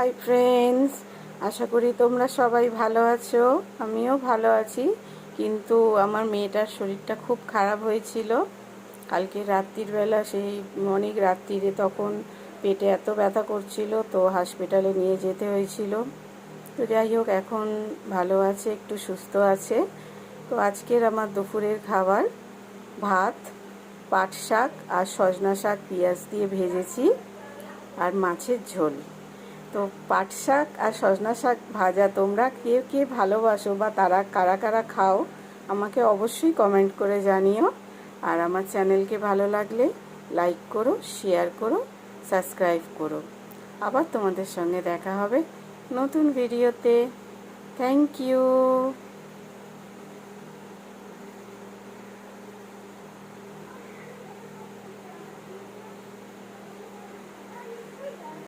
Hi friends, আশা করি তোমরা সবাই ভালো আছো। আমিও ভালো আছি, কিন্তু আমার মেয়েটার শরীরটা খুব খারাপ হয়েছিল কালকে রাত্রির বেলা। সেই অনেক রাত্রিরে তখন পেটে এত ব্যথা করছিল, তো হসপিটালে নিয়ে যেতে হয়েছিল। তো যাই হোক, এখন ভালো আছে, একটু সুস্থ আছে। তো আজকের আমার দুপুরের খাবার ভাত, পাট শাক আর সজনা শাক পেঁয়াজ দিয়ে ভেজেছি, আর মাছের ঝোল। তো পাট শাক আর সজনা শাক ভাজা তোমরা কে কে ভালোবাসো বা তারা কারা কারা খাও, আমাকে অবশ্যই কমেন্ট করে জানিও। আর আমার চ্যানেলকে ভালো লাগলে লাইক করো, শেয়ার করো, সাবস্ক্রাইব করো। আবার তোমাদের সঙ্গে দেখা হবে নতুন ভিডিওতে। Thank you.